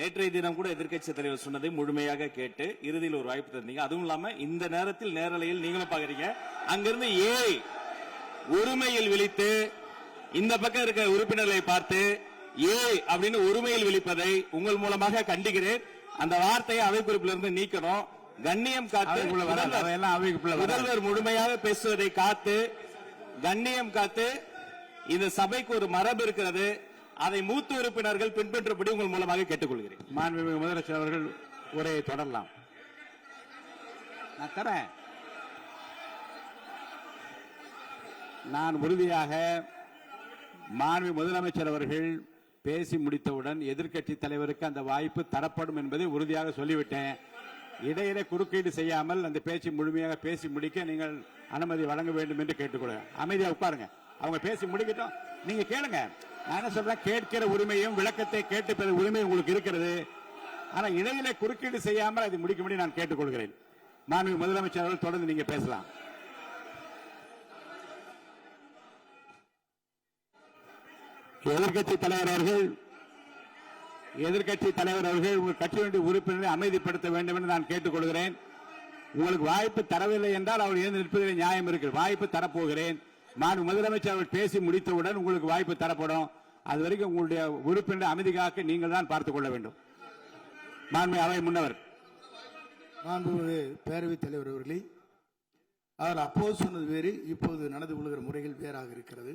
நேற்றைய தினம் கூட எதிர்க்கட்சி தலைவர் சொன்னதை முழுமையாக கேட்டு இறுதியில் ஒரு வாய்ப்பு தந்தீங்க. அதுவும் இல்லாம இந்த நேரத்தில் நேரலையில் நீங்களும் பாக்குறீங்க. அங்கிருந்து ஏய் ஒருமையில் விழித்து இந்த பக்கம் இருக்க உறுப்பினர்களை பார்த்து ஏய் அப்படின்னு ஒருமையில் விழிப்பதை உங்கள் மூலமாக கண்டிக்கிறேன். அந்த வார்த்தையை அவை குறிப்பிலிருந்து நீக்கணும். கண்ணியம் காத்து முதல்வர் முழுமையாக பேசுவதை காத்து கண்ணியம் காத்து இந்த சபைக்கு ஒரு மரபு இருக்கிறது. அதை மூத்த உறுப்பினர்கள் பின்பற்றபடி உங்கள் மூலமாக கேட்டுக்கொள்கிறேன். மாண்புமிகு முதலமைச்சர் அவர்கள் உரையை தொடரலாம். நான் தரேன். நான் உறுதியாக மாண்புமிகு முதலமைச்சர் அவர்கள் பேசி முடித்தவுடன் எதிர்க்கட்சி தலைவருக்கு அந்த வாய்ப்பு தரப்படும் என்பதை உறுதியாக சொல்லிவிட்டேன். இடையிலே குறுக்கீடு செய்யாமல் அந்த பேச்சு முழுமையாக பேசி முடிக்க நீங்கள் அனுமதி வழங்க வேண்டும் என்று கேட்டுக்கொள்கிறேன். அமைதியா உட்காருங்க. அவங்க பேசி முடிக்கட்டும், நீங்க கேளுங்க. நான் என்ன சொல்றேன், கேட்கிற உரிமையும் விளக்கத்தை கேட்டு பெற உரிமை உங்களுக்கு இருக்கிறது. ஆனா இடையிலே குறுக்கீடு செய்யாமல் அதை முடிக்கும்படி நான் கேட்டுக்கொள்கிறேன். மாண்புமிகு முதலமைச்சர் அவர்கள் தொடர்ந்து நீங்க பேசலாம். எதிர்க்கட்சி தலைவர் அவர்கள் உங்கள் கட்சியினுடைய உறுப்பினரை அமைதிப்படுத்த வேண்டும் என்று நான் கேட்டுக்கொள்கிறேன். உங்களுக்கு வாய்ப்பு தரவில்லை என்றால் அவர் எழுந்து நிற்பதில் நியாயம் இருக்கு. வாய்ப்பு தரப்போகிறேன். நான் முதலமைச்சர் அவர்கள் பேசி முடித்தவுடன் உங்களுக்கு வாய்ப்பு தரப்படும். அது வரைக்கும் உங்களுடைய உறுப்பினரை அமைதி காக்க நீங்கள் தான் பார்த்துக் கொள்ள வேண்டும். மாண்புமிகு அவை முன்னவர். மாண்புமிகு பேரவைத் தலைவர் அவர்களே, அவர் அப்போது சொன்னது வேறு, இப்போது நடந்து கொள்கிற முறைகள் வேறாக இருக்கிறது.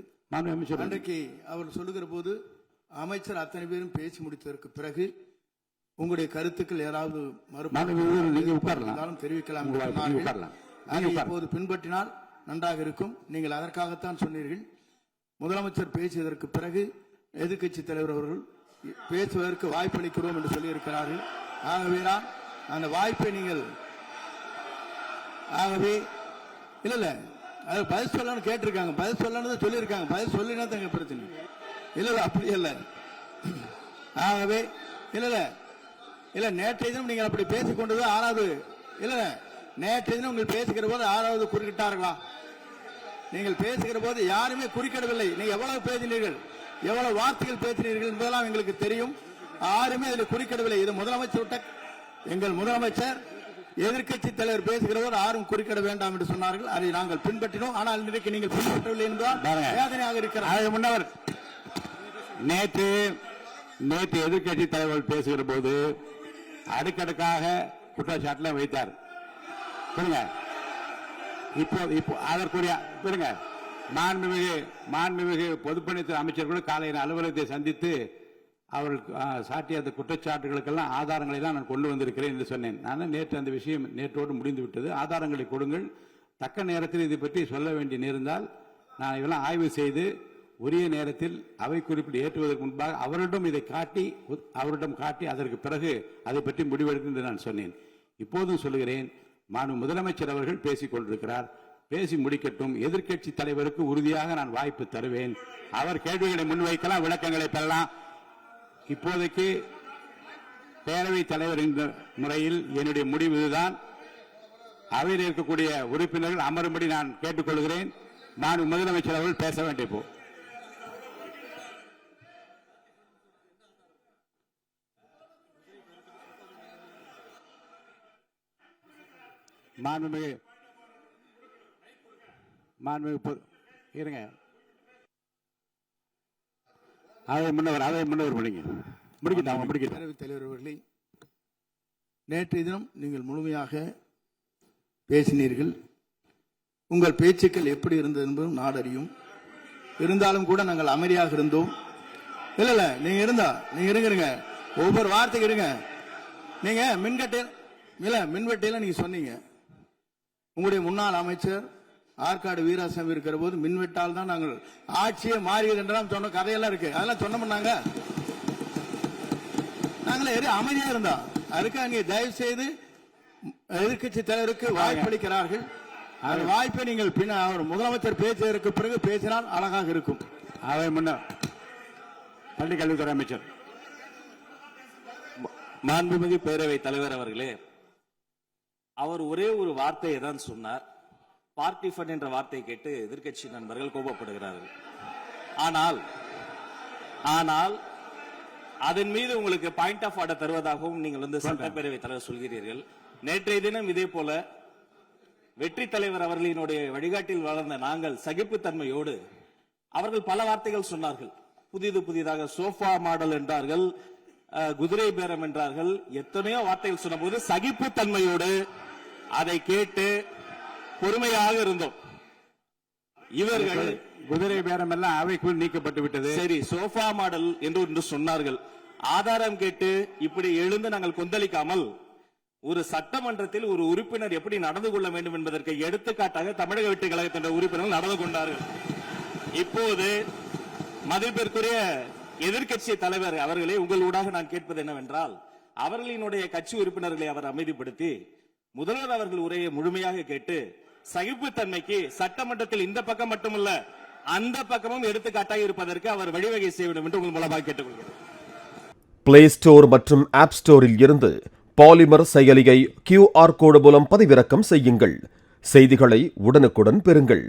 அன்றைக்கு அவர் சொல்லுகிற போது அமைச்சர் அத்தனை பேரும் பேசி முடித்ததற்கு பிறகு உங்களுடைய கருத்துக்கள் ஏதாவது தெரிவிக்கலாம். இப்போது பின்பற்றினால் நன்றாக இருக்கும். நீங்கள் அதற்காகத்தான் சொன்னீர்கள். முதலமைச்சர் பேசியதற்கு பிறகு எதிர்க்கட்சி தலைவர் அவர்கள் பேசுவதற்கு வாய்ப்பளிக்கிறோம் என்று சொல்லியிருக்கிறார்கள். ஆகவேதான் அந்த வாய்ப்பை நீங்கள் இல்ல அது பதில் சொல்லணும்னு கேட்டிருக்காங்க. பதில் சொல்லணும் சொல்லியிருக்காங்க. பதில் சொல்லினா தங்க பிரச்சனை இல்ல. அப்படி இல்ல. ஆகவே இல்ல நேற்றைய தினம் நீங்கள் அப்படி பேசிக் கொண்டது ஆறாவது இல்ல. நேற்றைய தினம் நீங்கள் பேசுகிற போது ஆறாவது குறுக்கிட்டார்களா? நீங்கள் பேசுகிற போது யாருமே குறுக்கிடவில்லை. நீங்க எவ்வளவு பேசினீர்கள், எவ்வளவு வார்த்தைகள் பேசினீர்கள் என்பதெல்லாம் எங்களுக்கு தெரியும். யாருமே அதில் குறுக்கிடவில்லை. இது முதலமைச்சர் விட்ட எங்கள் முதலமைச்சர் எதிர்க்கட்சி தலைவர் பேசுகிற போது யாரும் குறுக்கிட வேண்டாம் என்று சொன்னார்கள். அதை நாங்கள் பின்பற்றினோம். ஆனால் இன்றைக்கு நீங்கள் பின்பற்றவில்லை என்றால் வேதனையாக இருக்கிறார். முன்னவர் நேற்று எதிர்க்கட்சி தலைவர் பேசுகிற போது அடுக்கடுக்காக குற்றச்சாட்டுல வைத்தார். இப்போ அதற்குரிய மாண்புமிகு பொதுப்பணித்துறை அமைச்சர் கூட காலையில் அலுவலகத்தை சந்தித்து அவர்கள் சாட்டிய அந்த குற்றச்சாட்டுகளுக்கெல்லாம் ஆதாரங்களை எல்லாம் நான் கொண்டு வந்திருக்கிறேன் என்று சொன்னேன். நான் நேற்று அந்த விஷயம் நேற்றோடு முடிந்து விட்டது. ஆதாரங்களை கொடுங்கள். தக்க நேரத்தில் இதை பற்றி சொல்ல வேண்டி நேர்ந்தால் நான் இதெல்லாம் ஆய்வு செய்து உரிய நேரத்தில் அவை குறிப்பிட்டு ஏற்றுவதற்கு முன்பாக அவரிடம் காட்டி அதற்கு பிறகு அதை பற்றி முடிவெடுக்கும் என்று நான் சொன்னேன். இப்போதும் சொல்லுகிறேன், மாண்புமிகு முதலமைச்சர் அவர்கள் பேசிக் கொண்டிருக்கிறார். பேசி முடிக்கட்டும். எதிர்க்கட்சி தலைவருக்கு உறுதியாக நான் வாய்ப்பு தருவேன். அவர் கேள்விகளை முன்வைக்கலாம், விளக்கங்களை பெறலாம். இப்போதைக்கு பேரவைத் தலைவர் என்ற முறையில் என்னுடைய முடிவு இதுதான். அவையில் இருக்கக்கூடிய உறுப்பினர்கள் அமரும்படி நான் கேட்டுக்கொள்கிறேன். நான் முதலமைச்சர் அவர்கள் பேச வேண்டிய போ இருங்க. அவை முன்னவர் பேரவைத் தலைவர் அவர்களே, நேற்றைய தினம் நீங்கள் முழுமையாக பேசினீர்கள். உங்கள் பேச்சுக்கள் எப்படி இருந்தது என்பதும் நாடு அறியும். இருந்தாலும் கூட நாங்கள் அமைதியாக இருந்தோம். இல்ல நீங்க இருங்க. ஒவ்வொரு வார்த்தைக்கு இருங்க. நீங்க மின்வெட்டையில நீங்க சொன்னீங்க. உங்களுடைய முன்னாள் அமைச்சர் ஆற்காடு வீராசாமி இருக்கிற போது மின்வெட்டால் தான் நாங்கள் ஆட்சியே மாறியது என்றெல்லாம் சொன்ன கதையெல்லாம் இருக்கு. அதெல்லாம் சொன்னோம்னாங்க. நாங்களே அமைதியா இருந்தோம். அதுக்கு அங்கே தயவு செய்து எதிர்க்கட்சி தலைவருக்கு வாய்ப்பளிக்கிறார்கள். அந்த வாய்ப்பை நீங்கள் அவர் முதலமைச்சர் பேசியதற்கு பிறகு பேசினால் அழகாக இருக்கும். அவை முன்னர் பள்ளி கல்வித்துறை அமைச்சர். மாண்புமிகு பேரவைத் தலைவர் அவர்களே, அவர் ஒரே ஒரு வார்த்தையை தான் சொன்னார். பார்ட்டி ஃபண்ட் என்ற வார்த்தையை கேட்டு எதிர்க்கட்சி நண்பர்கள் கோபப்படுகிறார்கள். ஆனால் அதன் மீது உங்களுக்கு பாயிண்ட் ஆஃப் ஆர்டர் தருவதாகவும் நீங்கள் சட்டப்பேரவை தலைவர் சொல்கிறீர்கள். நேற்றைய தினம் இதே போல வெற்றி தலைவர் அவர்களினுடைய வழிகாட்டில் வளர்ந்த நாங்கள் சகிப்புத்தன்மையோடு அவர்கள் பல வார்த்தைகள் சொன்னார்கள். புதிதாக சோஃபா மாடல் என்றார்கள், குதிரை பேரம் என்றார்கள், எத்தனையோ வார்த்தைகள் சொன்ன போது சகிப்புத்தன்மையோடு அதை கேட்டு பொறுமையாக இருந்தோம். இவர்கள் குதிரை பேரம் எல்லாம் அவைக்குள் நீக்கப்பட்டு விட்டது. சரி, சோஃபா மாடல் என்று சொன்னார்கள். ஆதாரம் கேட்டு இப்படி எழுந்து நாங்கள் கொந்தளிக்காமல் ஒரு சட்டமன்றத்தில் ஒரு உறுப்பினர் எப்படி நடந்து கொள்ள வேண்டும் என்பதற்கு எடுத்துக்காட்டாக தமிழக வெற்றி கழகத்தின் உறுப்பினர்கள் நடந்து கொண்டார்கள். இப்போது மதிப்பிற்குரிய எதிர்க்கட்சி தலைவர் அவர்களே, உங்களூடாக நான் கேட்பது என்னவென்றால், அவர்களினுடைய கட்சி உறுப்பினர்களை அவர் அமைதிப்படுத்தி முதல்வர் அவர்கள் உரையை முழுமையாக கேட்டு சகிப்புத்தன்மைக்கு சட்டமன்றத்தில் இந்த பக்கம் மட்டுமல்ல அந்த பக்கமும் எடுத்துக்காட்டாக இருப்பதற்கு அவர் வழிவகை செய்ய வேண்டும் என்று உங்கள் மூலமாக கேட்டுக்கொள்கிறேன். பிளே ஸ்டோர் மற்றும் ஆப் ஸ்டோரில் இருந்து பாலிமர் செயலியை QR கோடு மூலம் பதிவிறக்கம் செய்யுங்கள். செய்திகளை உடனுக்குடன் பெறுங்கள்.